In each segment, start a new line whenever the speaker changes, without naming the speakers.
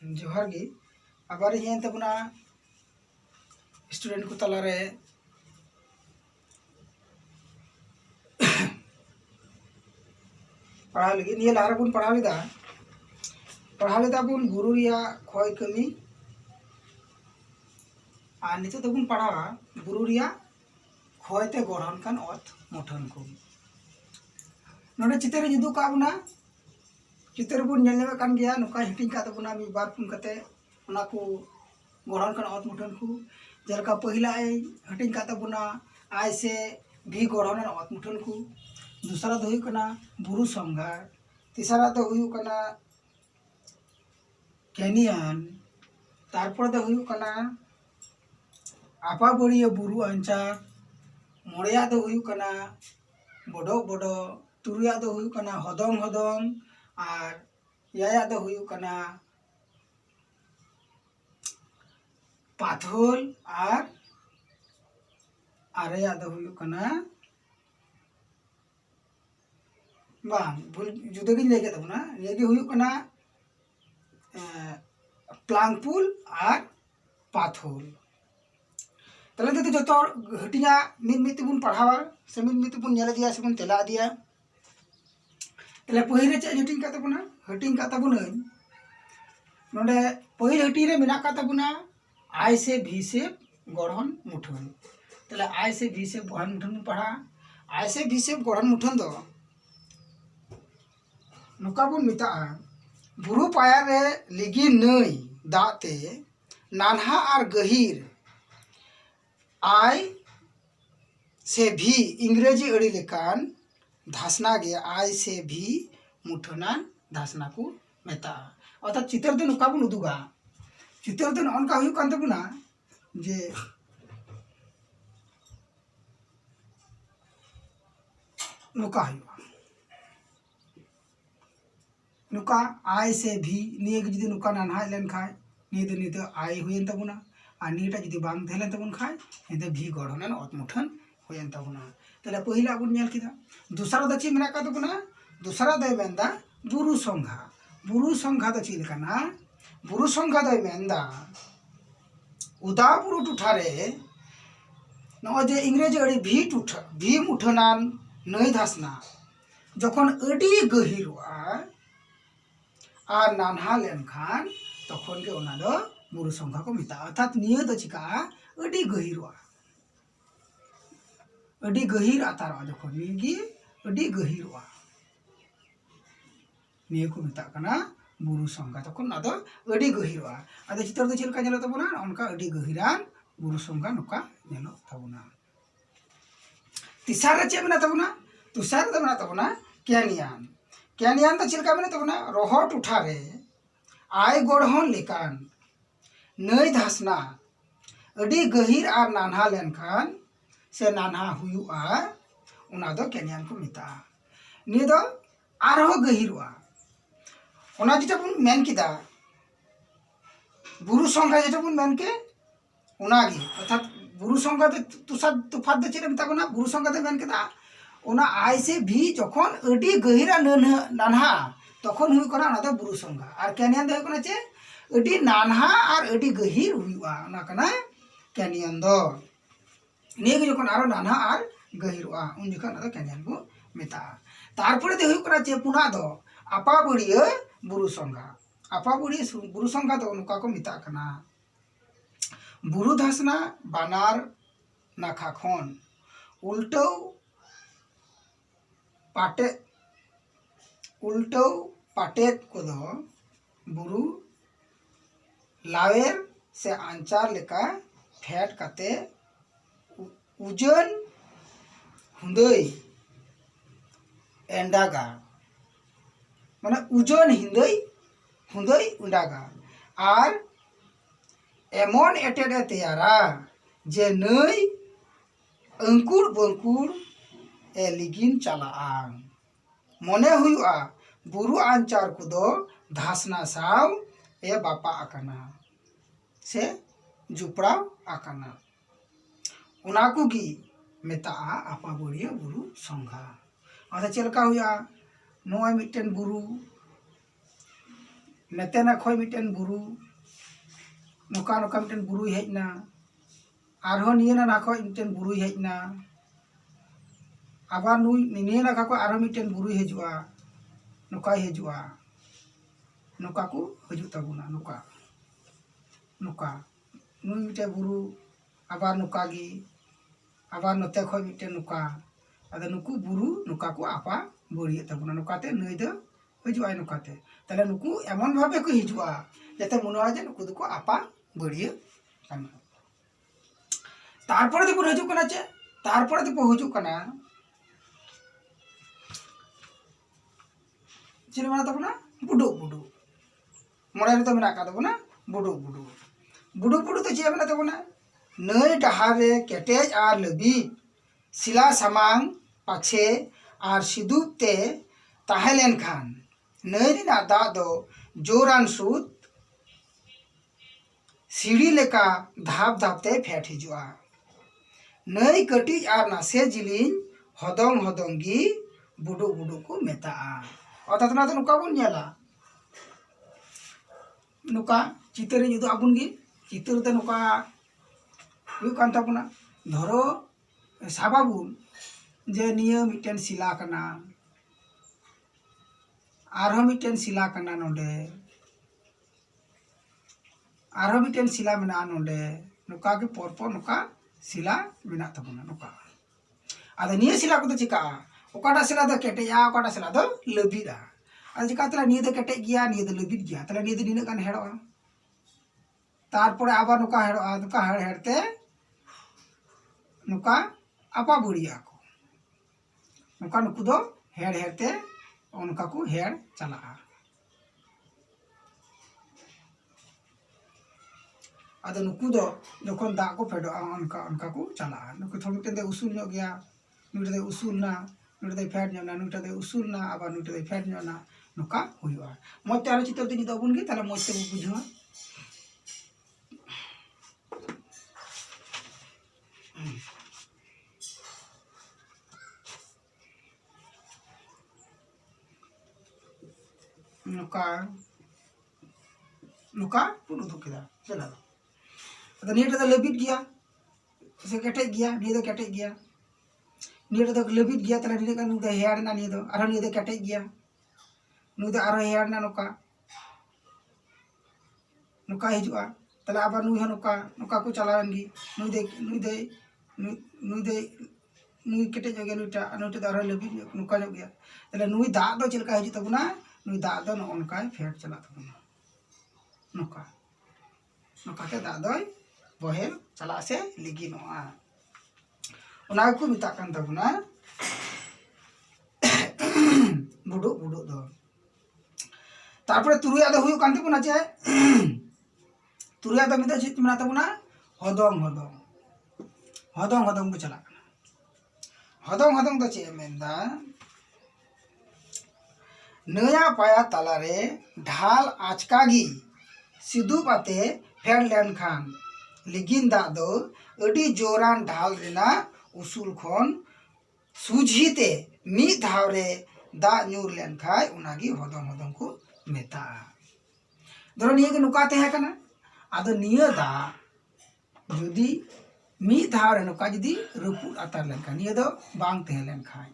जोहार गे आबार हेन तबना स्टूडेंट को तलारे पढ़ा लगे निये लहरा बन पढ़ा लेदा बन गुरु रिया खय कमी और नितो तबन पढ़ावा गुरु रिया खयते गढ़न कान अत मुठन को नोडे चित्र जुदू का बना चित्र बन नेलवे कान गया नुका हिटिंग का तबना मी बार पुन कते उना को गढ़न कान अत मुठन को जलका पहिला हिटिंग का तबना आय से भी गढ़न अत मुठन को दूसरा दो हुई बुरु संघार तीसरा दो हुई कैनियन तारपर दो हुई आपाबड़िया बुरु अंचार मोड़िया दो हुई बड़ो बड़ो तुरुया दो हुई हदंग हदंग और याया दो हुई पाथोल और आरेया दो हुई बांग भूल जुदा गिन लेके तबना ये गे हुई प्लांगपुल और पाथोल तले तो जो हटिया मिद बुन पढ़ावा से मिद बुन नेल दिया से बुन तेला दिया तले पहिरे चे हटिंग का तबना हटिंग का तबना नोडे पहिल हटिंग रे मेना का तबना आई से भी से गढ़न मुठन तले आई से भी से गढ़न मुठन पढ़ा आई से भी से गढ़न मुठन दो नुका बन मिता बुरु पाया रे लिगी नई दाते नानहा और गहीर आय से भी इंग्रेजी अड़ी लेकान धासना गे आय से भी मुठनान धासना को मेता अर्थात चित्र दो नुका बन उदुगा चित्र दो अनका हुई कान तबना जे नुका हुई नुका आय से भी निये जुदी नुका नानहा लेन खाय निये तो आय हुयन तबना और नियटा जुदी बांग थेलेन तबन खाय निये भी गढ़न अत मुठन हुयन तबना तले पहिला बन नेल किदा दूसरा द ची मेना का तबना दूसरा दय मेंदा बुरु संघा द ची लेकाना बुरु संघा दय मेंदा उदा बुरु टुठारे न जे इंग्रेजी अड़ी भी मुठनान नई धासना जखन अड़ी गहिरवा और नानहा लेनखान तखन के ओना दो बुरु संघा को मिता अर्थात निये दो चिका अड़ी गहिरवा अड़ी गहिर आतारवा जखन निगी अड़ी गहिरवा निये को मिता कना बुरु संघा तखन ना दो अड़ी गहिरवा आदे चित्र दो चिलका नेलो तबना उनका अड़ी गहिरान बुरु संघा नुका नेलो तबना तीसरा चे मेना तबना तुसार दो मेना तबना कैनियन तो चिलका मेना तबना रोहट उठारे आय गढ़न लेकान नई धासना अड़ी गहिर और नानहा लेनखान से नानहा हुयुआ उना दो कैनियन को मिता नि दो आरो गहिरवा उना जेटा बुन मेन किदा बुरु संघा जेटा बुन मेन के उनागी अर्थात बुरु संघा दो तुसार तुफात दो चिले मिता बना बुरु संघा दो मेन किदा उना आय से भी जखन अड़ी गहिरा नानहा तखन हुई कना उना दो बुरु संघा और कैनियन दो कना चे अड़ी नानहा और अड़ी गहिर हुआ उना कना कैनियन दो निये गे जखन आरो नानहा और गहिरवा उन जखन उना दो कैनियन को मेता तारपरे दो हुई कना चे पुना दो आपाबड़िया बुरु संघा दो नुका को मिता कना बुरु धासना बानार नाखा खन उल्टो पाटेत को दो बुरु लावेर से आंचार लेका फेट काते उजन हुंदई एंडागा माने उजन हुंदई उंडागा और एमन एटेडे तैयारा जे नई अंकुर बंकुर ए लिगिन चला मने हुआ बुरु आंचार को दो धासना साव ए बापा आकना से जुपड़ा आकना उना को की मेता आपा बड़िया बुरु संघा अदा चलका हुआ नोय मिटन बुरु मेतेना खोय मिटेन बुरु नुका नुका मिटेन बुरु हेजना आरो निये ना खोय मिटेन बुरु हेजना आबार नुई निये ना को आरो मिटेन बुरु हेजुआ नुका हेजुआ नुका को हजु तबुना नुका नुका नुई मिटे बुरु आबार नुका गी आबार नते खोय मिटेन नुका आदा नुकु बुरु नुका को आपा बड़िए तबुना नुकाते नई दो हजुआ नुकाते ताले नुकु एमन भावे को हिजुआ जाते मने जे नुकु दको आपा बड़िए काना तारपरे दो हजु कना चे तारपरे दो हजु कना चिन माना तबुना बुडु बुडु मोड़े रे तो मेना का तबुना बुडु बुडु बुडु बुडु तो चे मेना तबुना नई डहार रे केटेज आर लबी सिला सामांग पाछे आर सिदुप ते ताहेलेन खान नई रिना दा दो जोरान सूत सीढ़ी लेका धाप धापते फेट हिजुआ नई कटी आर नासे जिलिन हदोंग हदोंगी बुडु बुडु को मेता अर्थात ना तो नुका बन नेला नुका चितर जुदो आबुन गी चितर ते नुका हुयु कान ताबुना धरो साबाबुन जे निया मिटेन सिला कना आरो मिटेन सिला कना नोंडे आरो मिटेन सिला मेना नोंडे नुका के परपो नुका सिला मेना तबुना नुका आदा निया सिला को तो चिका ओकाटा सिला दो केटेया ओकाटा सिला दो लबिदा आदा चिका तला निया दो केटे गिया निया दो लबिद गिया तला निया दो निना गान हेड़ोआ तारपरे आबार नुका हेड़ोआ नुका हेड़ते नुका आपा बुड़िया को नुका नुकु दो हेड़ हेड़ते उनका को हेड़ चला आदो नुकु दो जखन दा को फेडो उनका उनका को चला नुकु थोड़ी टेंदे उसूल नो गया नुटे उसूल ना नुटे फेड न्योना नुटे उसूल ना आबा नुटे फेड न्योना नुका हुयुआ मोते आरो चितर दिनी दबुन गे ताला मोते बुझुआ नुका नुका पुनु तो केदा चला तो नीटे तो लबिट गया से केटे गया नी तो केटे गया नीटे तो लबिट गया तले नी का नु तो हेड़ ना नी तो आरो नी तो केटे गया नु तो आरो हेड़ ना नुका नुका हिजुआ तले आबार नु नुका नुका को चलावन गी नु दे नु केटे जगे नुटा नुटे तो आरो लबिट नुका जो गया तले नु दा दो चिलका हिजु तबुना नु दा दो न उनका फेट चला तबुना नुका नुका के दा दो बहेल चला से लिगी नोआ उना को मिता कान तबुना बुडु बुडु दो तारपरे तुरुया दो हुयु कान तबुना चे तुरुया दो मिता चित मना तबुना हदोंग हदोंग हदोंग हदोंग को चला हदोंग हदोंग दो चे मेंदा नया पाया तालारे ढाल आचकागी सिदु पाते फेर लेन खान लिगिन दा दो अडी जोरान ढाल रेना उसूल खन सुझीते मी धावरे दा न्यूर लेन खाय उनागी हदोंग हदोंग को मेता धरो निये के नुका ते है कना आदो निये दा जुदी मी धावरे नुका जुदी रपुद अतार लेन खाय निये दो बांग ते लेन खाय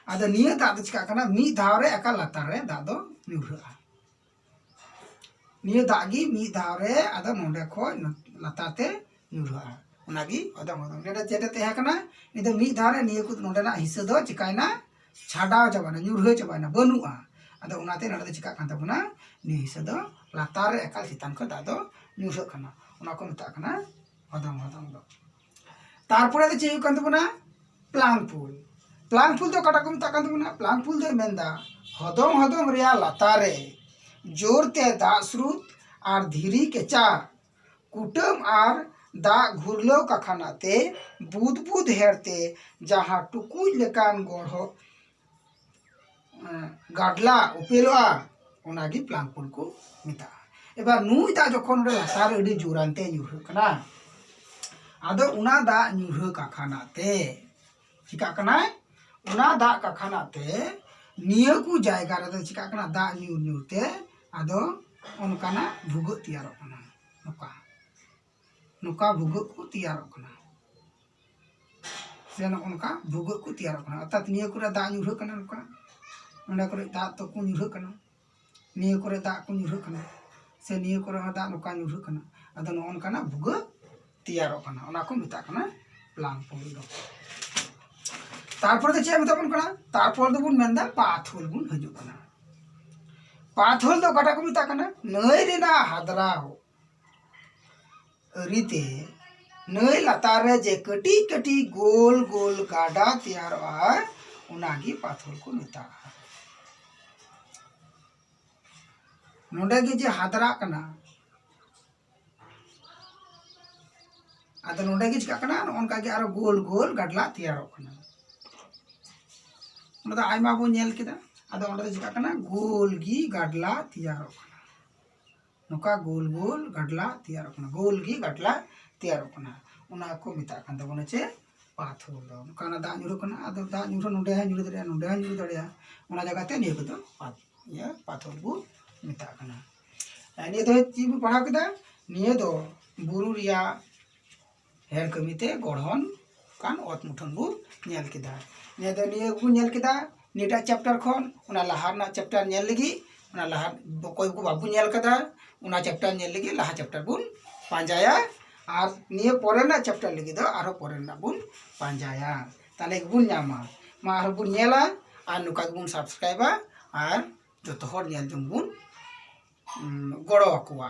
आदो निये दा दो चिका कना मी धावरे एका लातार रे दा दो न्यूरआ निये दागी मी धावरे आदो नोंडे खो लाताते न्यूरआ उनागी हदोंग हदोंग नेडा जेते ते है कना नि दो मी धावरे निये को नोंडे ना हिस्सा दो चिकायना छाडाव चाबाना न्यूरह चाबाना बनुआ आदो उनाते नडा दो चिका कान तबुना नि हिस्सा दो लातार रे एका चितान को दा दो न्यूरह कना उना को मिता कना हदोंग हदोंग दो तारपरे दो चेयु कान तबुना प्लांग पुल दो काटा को मिता कान तबुना प्लांग पुल दो मेंदा हदोंग हदोंग रिया लातारे जोरते दा स्रुत आर धीरी के चार कुटम आर दा घुरलो कखानाते बुद बुद हेरते जहाँ टुकुज लेकान गढ़ो गाडला उपेलोआ उनागी प्लांग पुल को मिता एबार नुई दा जखन रे लातार अडी जोरानते न्यूरह कना आदो उना दा न्यूरह कखानाते चिका कना उना दा कखानाते निया को जायगा रे चिका कना दा न्यूर न्यूरते आदो उनकाना भुगाग तैयारोग कना नुका नुका भुगाग को तैयारोग कना से उनका भुगाग को तैयारोग कना अर्थात निया करे दा ᱧᱩᱨᱦᱟᱹᱜ कना नुका नोंडे करे दा तो को ᱧᱩᱨᱦᱟᱹᱜ कना निया करे दा को ᱧᱩᱨᱦᱟᱹᱜ कना से निया करे दा नुका ᱧᱩᱨᱦᱟᱹᱜ कना अदो नोनकाना भुगाग तैयारोग कना ओना को मेता कना प्लांग पोल दो तारपर दो चे मेता बन कना तारपर दो बुन मेंदा पाथोल बुन हजुग कना पाथोल दो काटा को मेता कना नई रेना हादरा हो अरीते नई लातार रे जे कटी कटी गोल गोल गाडा तैयारोगा उनागी पाथोल को मेता नोंडे गे जे हादरा कना आदो नोंडे गे चिका कना उनका गे आरो गोल गोल गाडला तैयारोग कना उनदा आयमा बो नेल केदा आदो उनदा चिका कना गोल गी गाडला तैयारोग कना नुका गोल गोल गाडला तैयारोग कना गोल गी गाडला तैयारोग कना उना को मेता कन तबोना चे पाथोल दो नुका दा ᱧᱩᱨᱦᱟᱹᱜ कना आदो दा ᱧᱩᱨᱦᱟᱹ नोंडे हा ᱧᱩᱨᱦᱟᱹ दड़िया नोंडे हा ᱧᱩᱨहᱹ दड़िया उना जगह ते निया को या पाथोल बो मेता कना निया दो ची बो पढ़ा केदा निया दो बुरु रिया हेर कमिते गढ़न कान ओत मुठन बो नेल केदा निया दो निया बो नेल केदा नीटा चैप्टर खन उना लाहारना चैप्टर नेल लगी उना लाहा कोई को बाबू नेल कदा उना चैप्टर नेल लगी लाहा चैप्टर बुन पांजाया और निया परेना चैप्टर लगी दो आरो परेना बुन पांजाया ताले बुन ᱧᱟᱢᱟ मा आरो बुन नेला और नुका बुन सब्सक्राइबा और जतो हर नेल जों बुन गड़ो आकुआ।